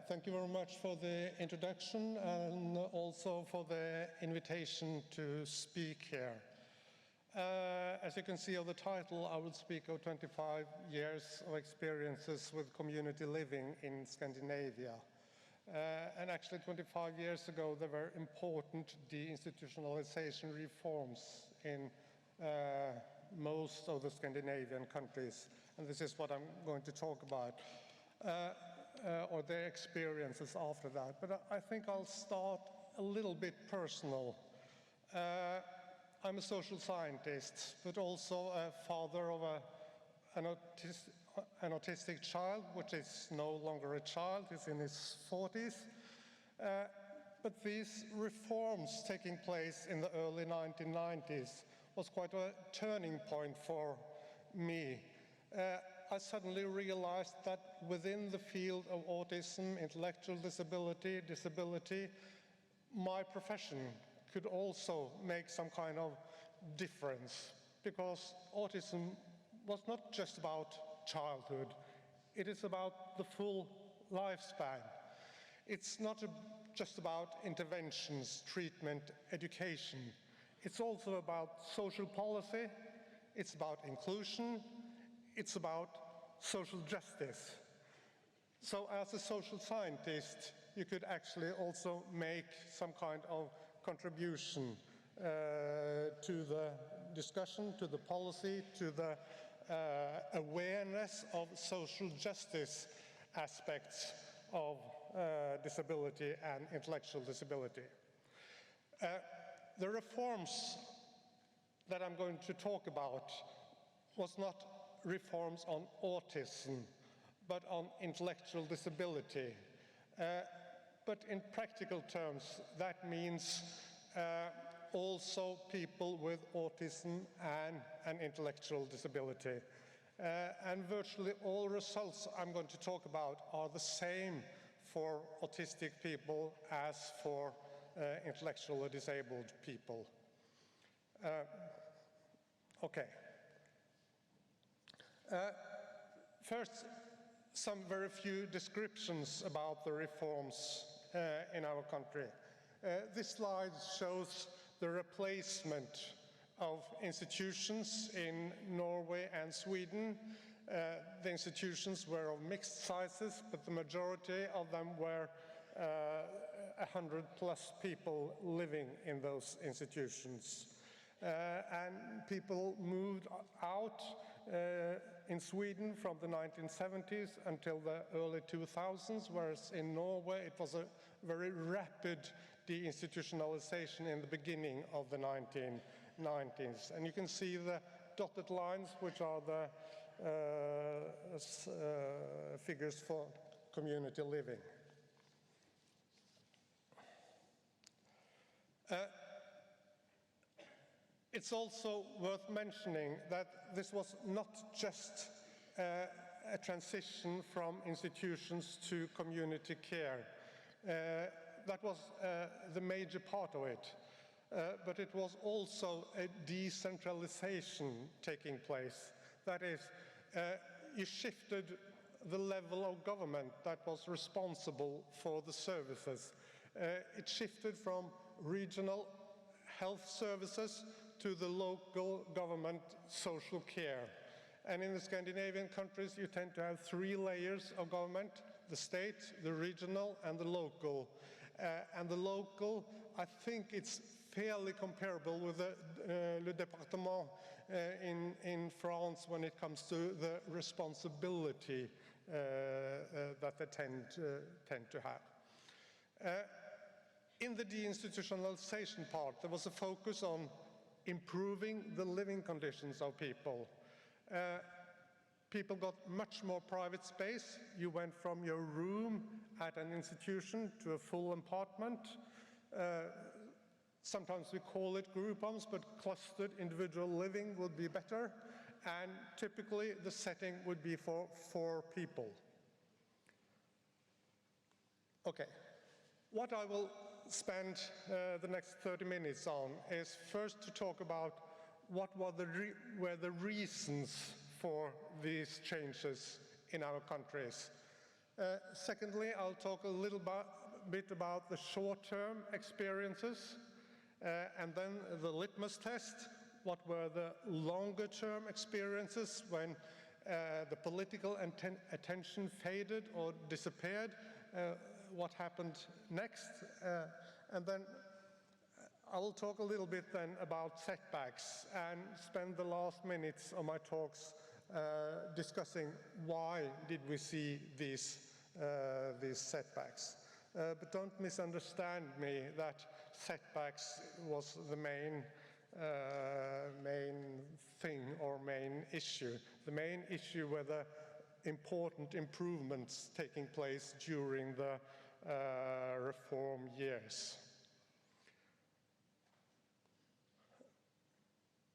Thank you very much for the introduction and also for the invitation to speak here. As you can see of the title, I will speak of 25 years of experiences with community living in Scandinavia. And actually 25 years ago there were important deinstitutionalization reforms in most of the Scandinavian countries, and this is what I'm going to talk about. Or their experiences after that. But I think I'll start a little bit personal. I'm a social scientist, but also a father of an autistic child, which is no longer a child, he's in his 40s. But these reforms taking place in the early 1990s was quite a turning point for me. I suddenly realized that within the field of autism, intellectual disability, my profession could also make some kind of difference, because autism was not just about childhood, it is about the full lifespan. It's not just about interventions, treatment, education. It's also about social policy, it's about inclusion, it's about social justice. So as a social scientist, you could actually also make some kind of contribution to the discussion, to the policy, to the awareness of social justice aspects of disability and intellectual disability. The reforms that I'm going to talk about was not reforms on autism, but on intellectual disability. But in practical terms, that means also people with autism and an intellectual disability. And virtually all results I'm going to talk about are the same for autistic people as for intellectually disabled people. Okay. First, some very few descriptions about the reforms in our country. This slide shows the replacement of institutions in Norway and Sweden. The institutions were of mixed sizes, but the majority of them were 100+ people living in those institutions. And people moved out in Sweden from the 1970s until the early 2000s, whereas in Norway it was a very rapid deinstitutionalization in the beginning of the 1990s. And you can see the dotted lines, which are the figures for community living. It's also worth mentioning that this was not just a transition from institutions to community care. That was the major part of it. But it was also a decentralization taking place. That is, you shifted the level of government that was responsible for the services. It shifted from regional health services to the local government social care. And in the Scandinavian countries, you tend to have 3 layers of government: the state, the regional, and the local. And the local, I think it's fairly comparable with the le département in France when it comes to the responsibility that they tend to have. In the deinstitutionalization part, there was a focus on improving the living conditions of people. People got much more private space. You went from your room at an institution to a full apartment. Sometimes we call it group homes, but clustered individual living would be better. And typically the setting would be for 4 people. Okay, what I will spend the next 30 minutes on is first to talk about what were the reasons for these changes in our countries. Secondly, I'll talk a little bit about the short-term experiences, and then the litmus test, what were the longer-term experiences when the political attention faded or disappeared, what happened next, and then I will talk a little bit then about setbacks and spend the last minutes of my talks discussing why did we see these setbacks. But don't misunderstand me that setbacks was the main thing or main issue. The main issue were the important improvements taking place during the reform years.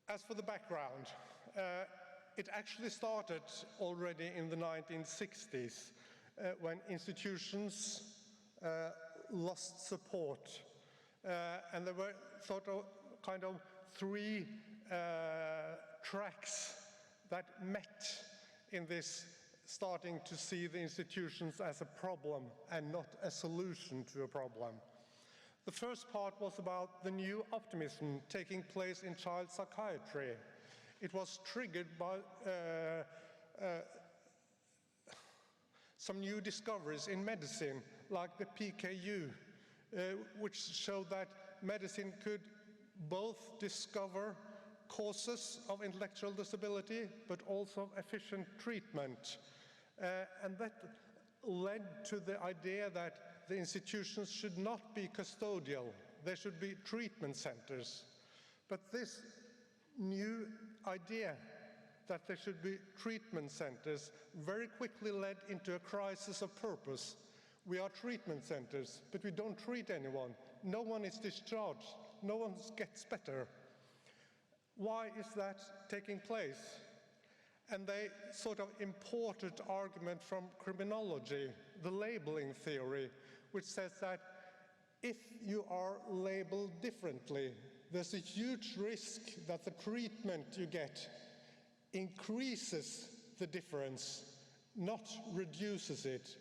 As for the background, it actually started already in the 1960s when institutions lost support. And there were sort of kind of three tracks that met in this starting to see the institutions as a problem and not a solution to a problem. The first part was about the new optimism taking place in child psychiatry. It was triggered by some new discoveries in medicine, like the PKU, which showed that medicine could both discover causes of intellectual disability, but also efficient treatment. And that led to the idea that the institutions should not be custodial, they should be treatment centers. But this new idea that there should be treatment centers very quickly led into a crisis of purpose. We are treatment centers, but we don't treat anyone. No one is discharged. No one gets better. Why is that taking place? And they sort of imported argument from criminology, the labeling theory, which says that if you are labeled differently, there's a huge risk that the treatment you get increases the difference, not reduces it.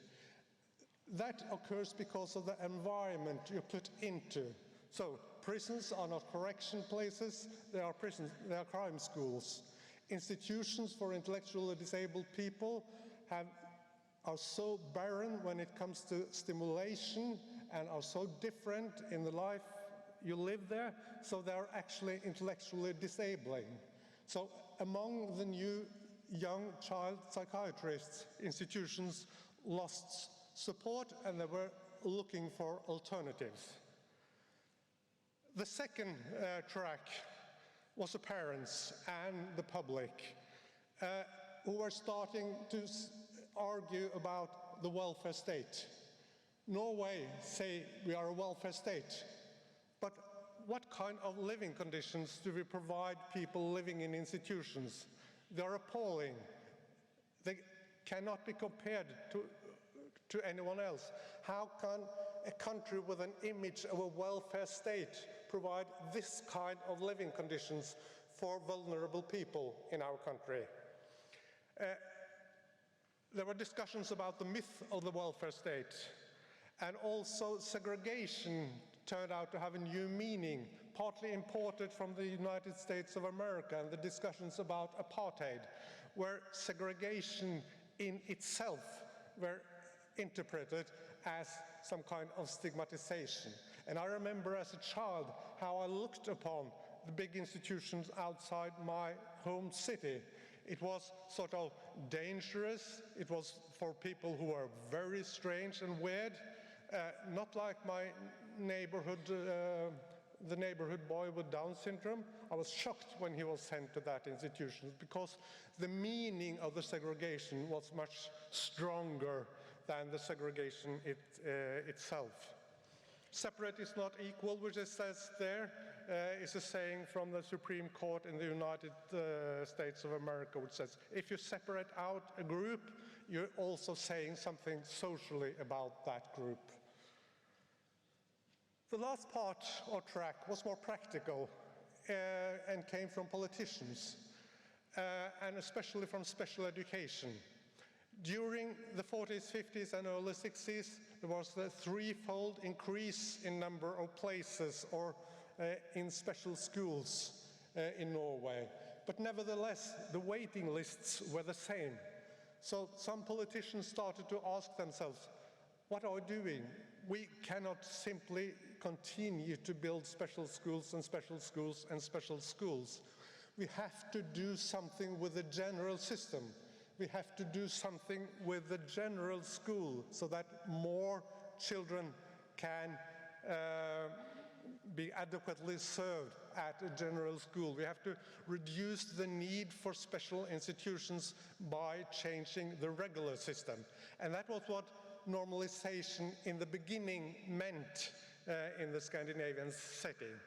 That occurs because of the environment you put into. So prisons are not correction places, they are prisons, they are crime schools. Institutions for intellectually disabled people are so barren when it comes to stimulation and are so different in the life you live there, so they are actually intellectually disabling. So among the new young child psychiatrists, institutions lost support and they were looking for alternatives. The second track was the parents and the public who were starting to argue about the welfare state. Norway say we are a welfare state, but what kind of living conditions do we provide people living in institutions? They are appalling. They cannot be compared to anyone else. How can a country with an image of a welfare state provide this kind of living conditions for vulnerable people in our country? There were discussions about the myth of the welfare state, and also segregation turned out to have a new meaning, partly imported from the United States of America and the discussions about apartheid, where segregation in itself were interpreted as some kind of stigmatization. And I remember as a child how I looked upon the big institutions outside my home city. It was sort of dangerous. It was for people who were very strange and weird, not like my neighborhood, the neighborhood boy with Down syndrome. I was shocked when he was sent to that institution because the meaning of the segregation was much stronger than the segregation itself. Separate is not equal, which it says there, is a saying from the Supreme Court in the United States of America, which says, if you separate out a group, you're also saying something socially about that group. The last part or track was more practical and came from politicians, and especially from special education. During the 40s, 50s, and early 60s, there was a threefold increase in number of places or in special schools in Norway. But nevertheless, the waiting lists were the same. So some politicians started to ask themselves, what are we doing? We cannot simply continue to build special schools and special schools and special schools. We have to do something with the general system. We have to do something with the general school so that more children can be adequately served at a general school. We have to reduce the need for special institutions by changing the regular system. And that was what normalization in the beginning meant in the Scandinavian setting.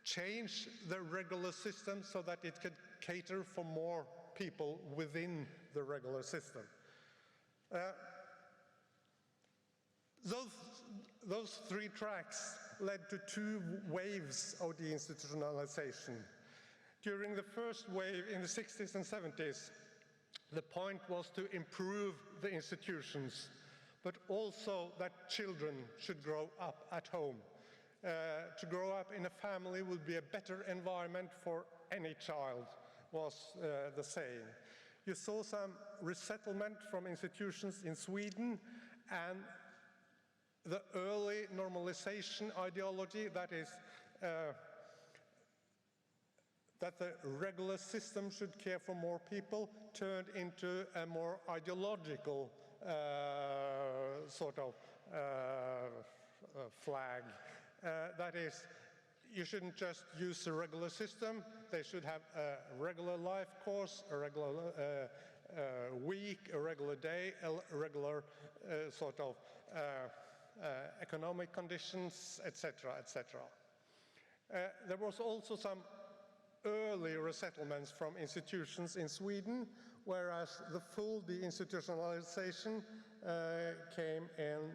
Change the regular system so that it could cater for more people within the regular system. Those three tracks led to two waves of deinstitutionalization. During the first wave in the 60s and 70s, the point was to improve the institutions, but also that children should grow up at home. To grow up in a family would be a better environment for any child, was the saying. You saw some resettlement from institutions in Sweden, and the early normalization ideology, that is, that the regular system should care for more people, turned into a more ideological sort of flag. That is, you shouldn't just use the regular system, they should have a regular life course, a regular week, a regular day, a regular sort of economic conditions, etc., etc. There was also some early resettlements from institutions in Sweden, whereas the full deinstitutionalization came in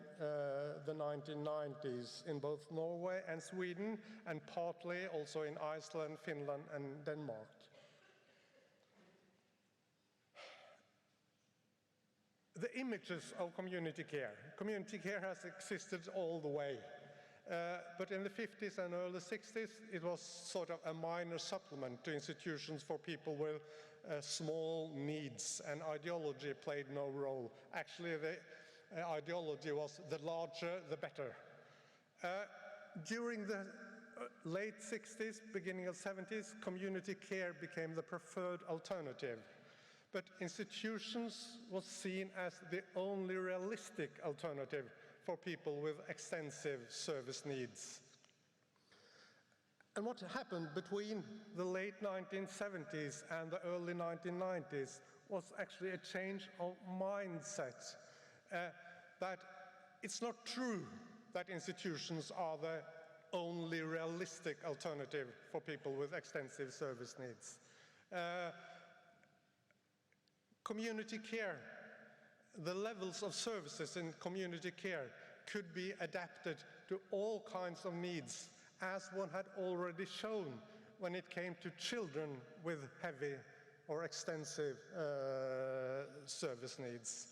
the 1990s in both Norway and Sweden, and partly also in Iceland, Finland, and Denmark. The images of community care. Community care has existed all the way. But in the 50s and early 60s, it was sort of a minor supplement to institutions for people with small needs, and ideology played no role. Actually, the ideology was the larger, the better. During the late 60s, beginning of 70s, community care became the preferred alternative. But institutions was seen as the only realistic alternative for people with extensive service needs. And what happened between the late 1970s and the early 1990s was actually a change of mindset, that it's not true that institutions are the only realistic alternative for people with extensive service needs. Community care, the levels of services in community care could be adapted to all kinds of needs, as one had already shown when it came to children with heavy or extensive service needs.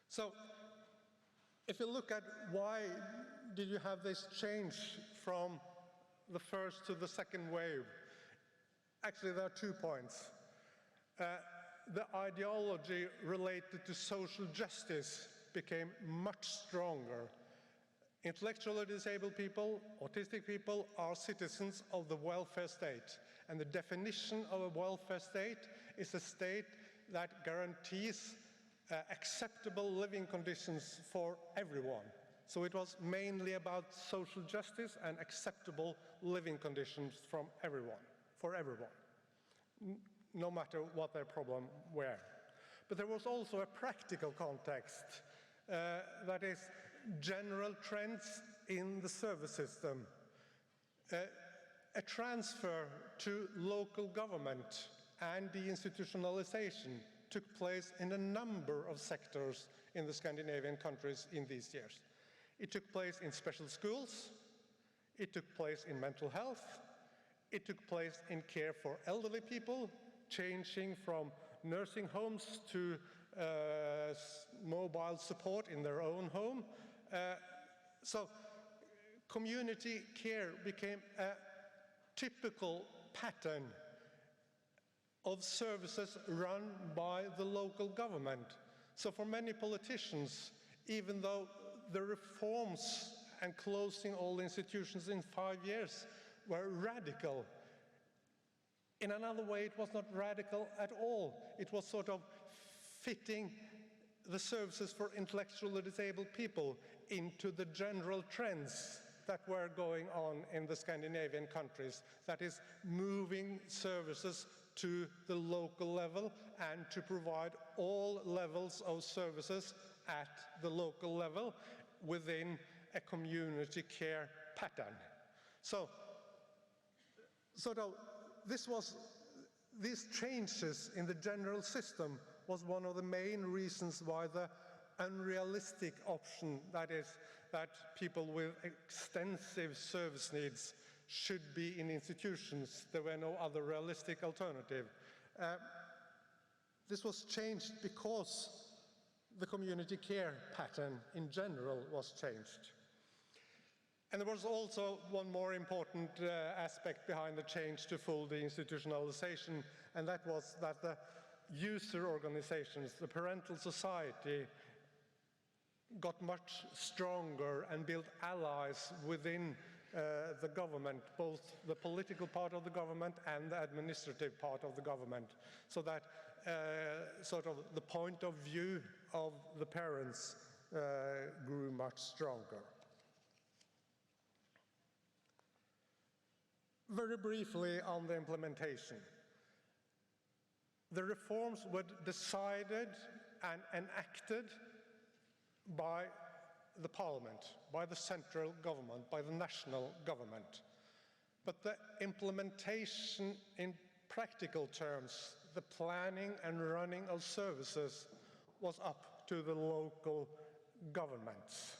So, if you look at why did you have this change from the first to the second wave, actually there are 2 points. The ideology related to social justice became much stronger. Intellectually disabled people, autistic people are citizens of the welfare state. And the definition of a welfare state is a state that guarantees acceptable living conditions for everyone. So it was mainly about social justice and acceptable living conditions from everyone, for everyone, no matter what their problem were. But there was also a practical context, that is, general trends in the service system. A transfer to local government and deinstitutionalization took place in a number of sectors in the Scandinavian countries in these years. It took place in special schools, it took place in mental health, It took place in care for elderly people, changing from nursing homes to mobile support in their own home. So community care became a typical pattern of services run by the local government. So for many politicians, even though the reforms and closing all institutions in 5 years were radical, in another way it was not radical at all. It was sort of fitting the services for intellectually disabled people into the general trends that were going on in the Scandinavian countries. That is, moving services to the local level and to provide all levels of services at the local level within a community care pattern. So, sort of, these changes in the general system was one of the main reasons why the unrealistic option, that is, that people with extensive service needs should be in institutions. There were no other realistic alternative. This was changed because the community care pattern in general was changed. And there was also one more important aspect behind the change to full deinstitutionalization, and that was that the user organizations, the parental society, got much stronger and built allies within the government, both the political part of the government and the administrative part of the government, so that sort of the point of view of the parents grew much stronger. Very briefly on the implementation. The reforms were decided and enacted by the parliament, by the central government, by the national government. But the implementation in practical terms, the planning and running of services, was up to the local governments.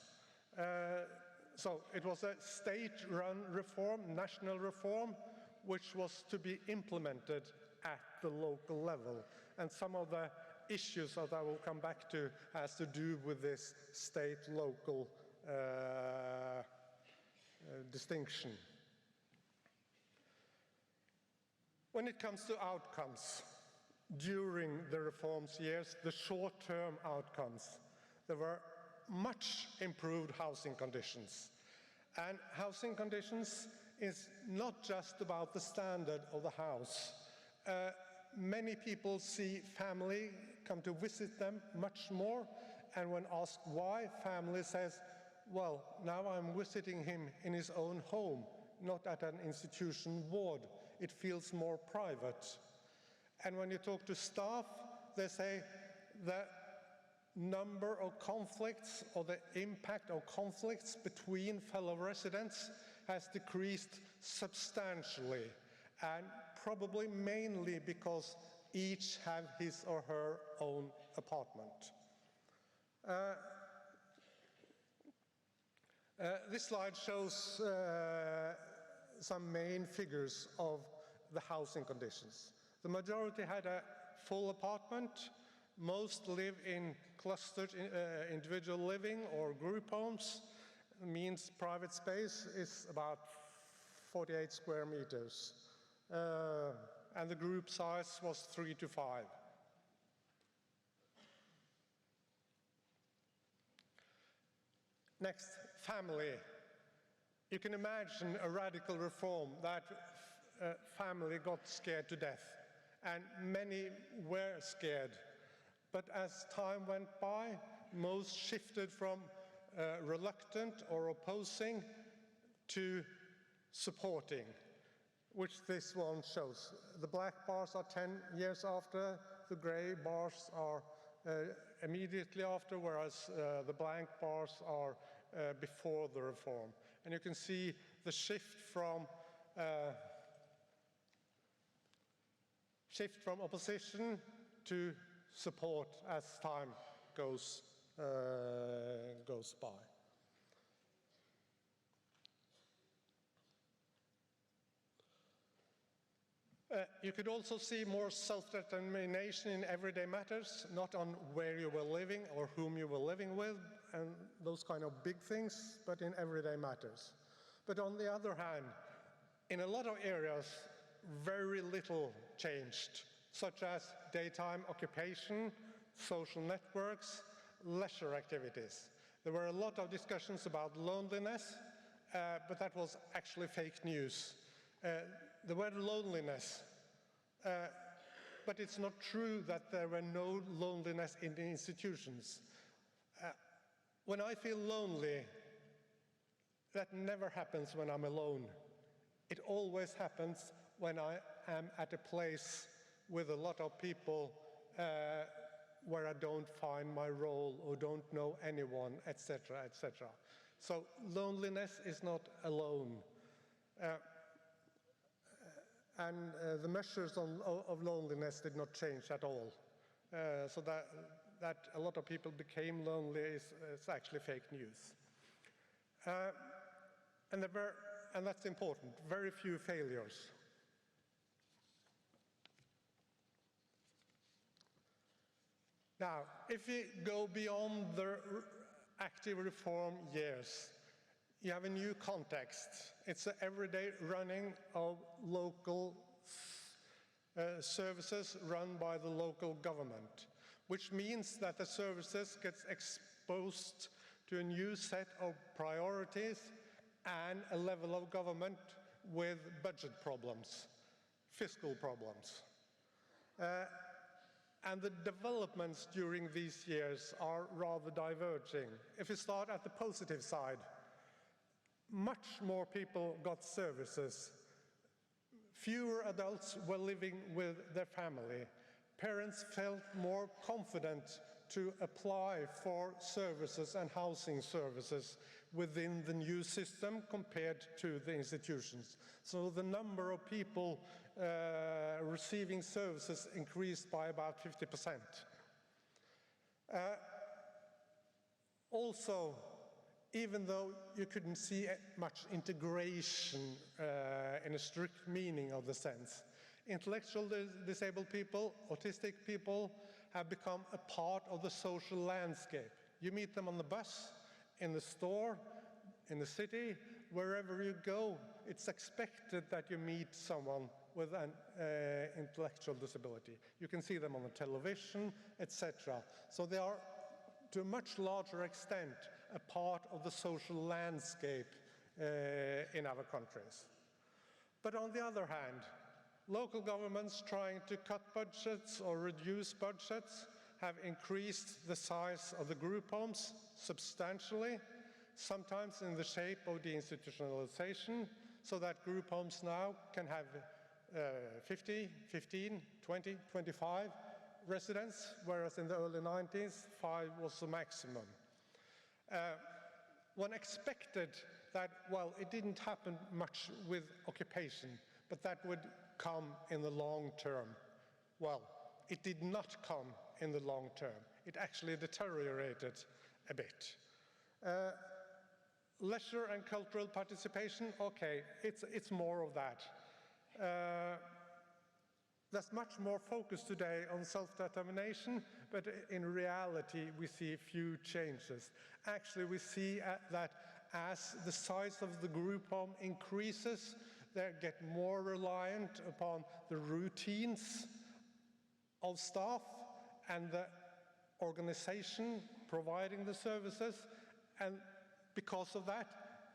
So it was a state-run reform, national reform, which was to be implemented at the local level. And some of the issues that I will come back to has to do with this state-local distinction. When it comes to outcomes, during the reforms years, the short-term outcomes, there were much improved housing conditions. And housing conditions is not just about the standard of the house. Many people see family come to visit them much more, and when asked why, family says, well, now I'm visiting him in his own home, not at an institution ward. It feels more private. And when you talk to staff, they say the number of conflicts or the impact of conflicts between fellow residents has decreased substantially, and probably mainly because each have his or her own apartment. This slide shows some main figures of the housing conditions. The majority had a full apartment. Most live in clustered individual living or group homes. It means private space is about 48 square meters. And the group size was 3 to 5. Next, family. You can imagine a radical reform that family got scared to death, and many were scared. But as time went by, most shifted from reluctant or opposing to supporting, which this one shows. The black bars are 10 years after, the gray bars are immediately after, whereas the blank bars are before the reform. And you can see the shift from opposition to support as time goes by. You could also see more self-determination in everyday matters, not on where you were living or whom you were living with, and those kind of big things, but in everyday matters. But on the other hand, in a lot of areas, very little changed, such as daytime occupation, social networks, leisure activities. There were a lot of discussions about loneliness, but that was actually fake news. The word loneliness, but it's not true that there were no loneliness in the institutions. When I feel lonely, that never happens when I'm alone. It always happens when I am at a place with a lot of people where I don't find my role or don't know anyone, etc., etc. So loneliness is not alone. And the measures of loneliness did not change at all. So that a lot of people became lonely is actually fake news. And that's important, very few failures. Now, if we go beyond the active reform years, you have a new context. It's the everyday running of local services run by the local government, which means that the services get exposed to a new set of priorities and a level of government with budget problems, fiscal problems. And the developments during these years are rather diverging. If we start at the positive side, much more people got services. Fewer adults were living with their family. Parents felt more confident to apply for services and housing services within the new system compared to the institutions. So the number of people receiving services increased by about 50%. Also, even though you couldn't see much integration in a strict meaning of the sense, intellectually disabled people, autistic people have become a part of the social landscape. You meet them on the bus, in the store, in the city, wherever you go, it's expected that you meet someone with an intellectual disability. You can see them on the television, etc. So they are, to a much larger extent, a part of the social landscape in our countries. But on the other hand, local governments trying to cut budgets or reduce budgets have increased the size of the group homes substantially, sometimes in the shape of deinstitutionalisation, so that group homes now can have 50, 15, 20, 25 residents, whereas in the early 90s, 5 was the maximum. One expected that, well, it didn't happen much with occupation, but that would come in the long term. Well, it did not come in the long term. It actually deteriorated a bit. Leisure and cultural participation, okay, it's more of that. There's much more focus today on self-determination, but in reality we see few changes. Actually, we see that as the size of the group home increases, they get more reliant upon the routines of staff and the organization providing the services, and because of that,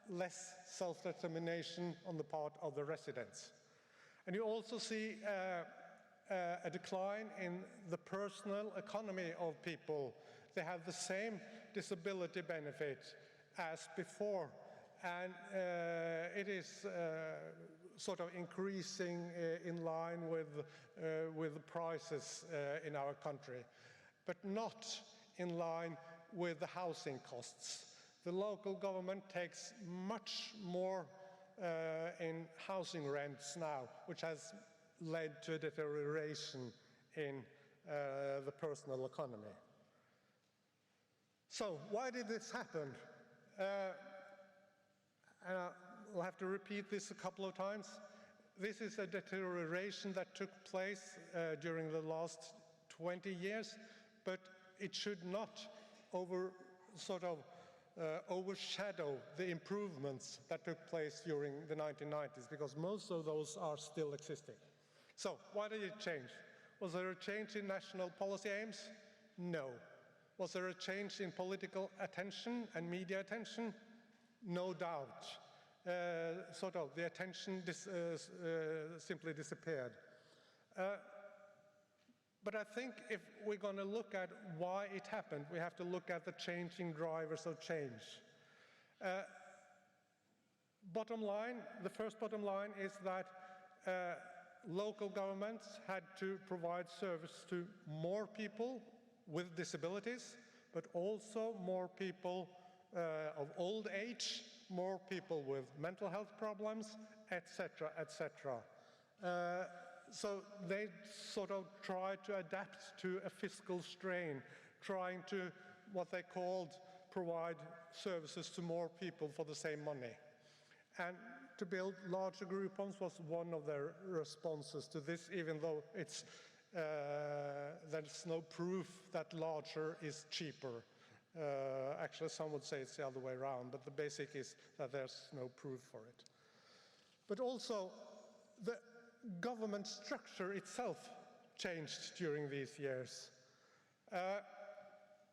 less self-determination on the part of the residents. And you also see a decline in the personal economy of people. They have the same disability benefit as before, and it is sort of increasing in line with the prices in our country, but not in line with the housing costs. The local government takes much more in housing rents now, which has led to a deterioration in the personal economy. So why did this happen? I'll have to repeat this a couple of times. this is a deterioration that took place during the last 20 years, but it should not overshadow the improvements that took place during the 1990s, because most of those are still existing. So why did it change? Was there a change in national policy aims? No. Was there a change in political attention and media attention? No doubt. The attention simply disappeared. But I think if we're going to look at why it happened, we have to look at the changing drivers of change. The first bottom line is that local governments had to provide service to more people with disabilities, but also more people of old age, more people with mental health problems, etc., etc. So they tried to adapt to a fiscal strain, trying to, what they called, provide services to more people for the same money. And to build larger group homes was one of their responses to this, even though there's no proof that larger is cheaper. Actually, some would say it's the other way around, but the basic is that there's no proof for it. But also, the government structure itself changed during these years.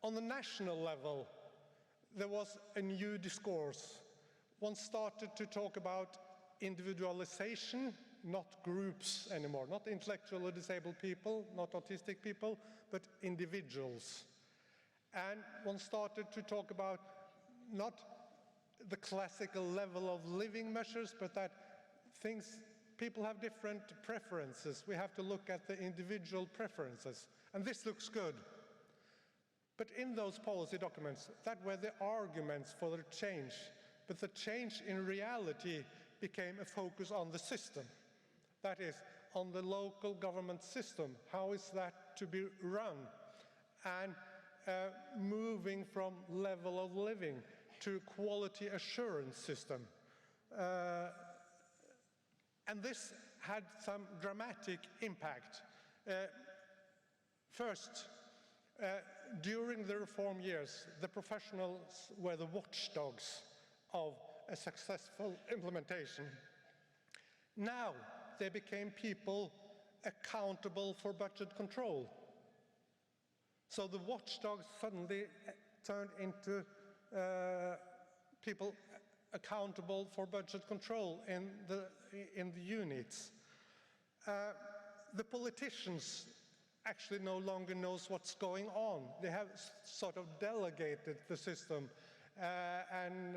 On the national level, there was a new discourse. One started to talk about individualization, not groups anymore, not intellectually disabled people, not autistic people, but individuals. And one started to talk about not the classical level of living measures, but that people have different preferences. We have to look at the individual preferences. And this looks good. But in those policy documents, that were the arguments for the change. But the change in reality became a focus on the system. That is, on the local government system. How is that to be run? And moving from level of living to quality assurance system. And this had some dramatic impact. First, during the reform years, the professionals were the watchdogs of a successful implementation. Now they became people accountable for budget control. So the watchdogs suddenly turned into people accountable for budget control in the units. The politicians actually no longer knows what's going on. They have sort of delegated the system and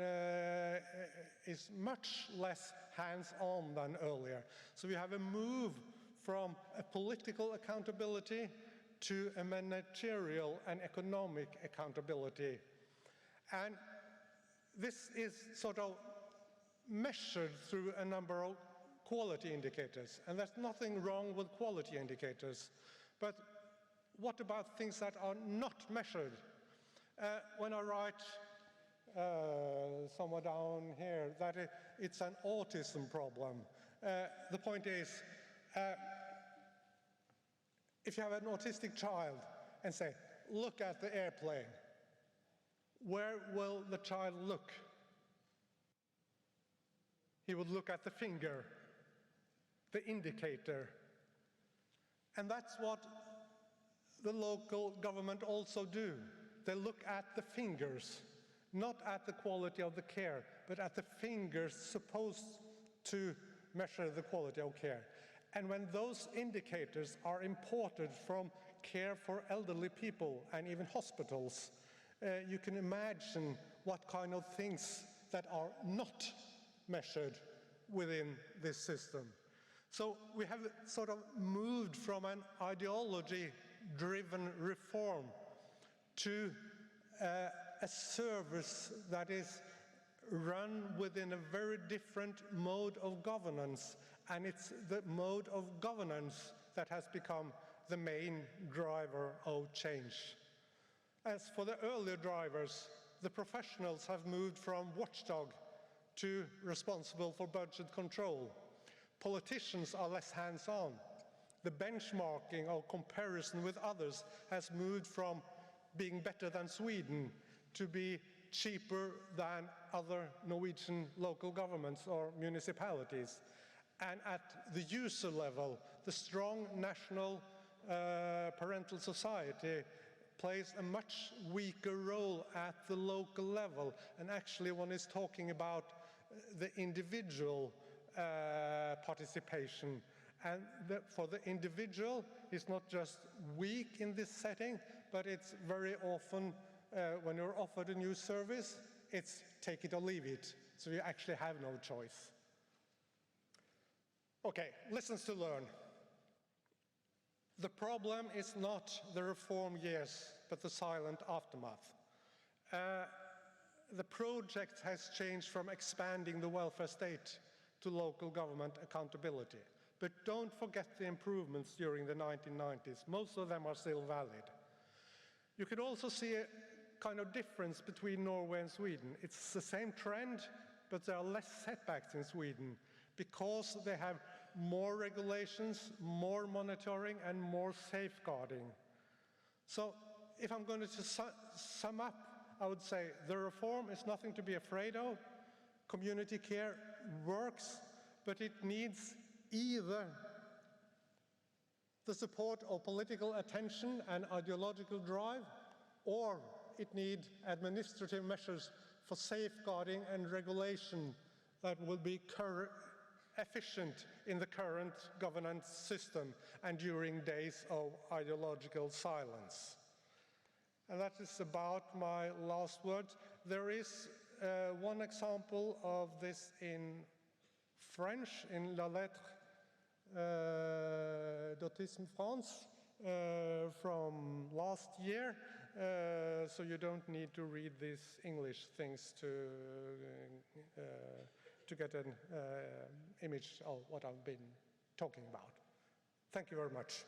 is much less hands-on than earlier. So we have a move from a political accountability to a managerial and economic accountability. And this is sort of measured through a number of quality indicators. And there's nothing wrong with quality indicators. But what about things that are not measured? When I write somewhere down here that it's an autism problem, the point is, if you have an autistic child and say, look at the airplane, where will the child look? He would look at the finger, the indicator. And that's what the local government also do. They look at the fingers, not at the quality of the care, but at the fingers supposed to measure the quality of care. And when those indicators are imported from care for elderly people and even hospitals, you can imagine what kind of things that are not measured within this system. So we have sort of moved from an ideology-driven reform to a service that is run within a very different mode of governance, and it's the mode of governance that has become the main driver of change. As for the earlier drivers, the professionals have moved from watchdog to responsible for budget control. Politicians are less hands-on. The benchmarking or comparison with others has moved from being better than Sweden to be cheaper than other Norwegian local governments or municipalities. And at the user level, the strong national parental society plays a much weaker role at the local level. And actually, one is talking about the individual participation. And for the individual, it's not just weak in this setting, but it's very often, when you're offered a new service, it's take it or leave it. So you actually have no choice. Okay, lessons to learn. The problem is not the reform years, but the silent aftermath. The project has changed from expanding the welfare state to local government accountability. But don't forget the improvements during the 1990s. Most of them are still valid. You can also see a kind of difference between Norway and Sweden. It's the same trend, but there are less setbacks in Sweden because they have more regulations, more monitoring, and more safeguarding. So if I'm going to sum up, I would say the reform is nothing to be afraid of. Community care works, but it needs either the support of political attention and ideological drive, or it needs administrative measures for safeguarding and regulation that will be efficient in the current governance system and during days of ideological silence. And that is about my last word. There is one example of this in French, in La Lettre d'Autisme France from last year, so you don't need to read these English things to get an image of what I've been talking about. Thank you very much.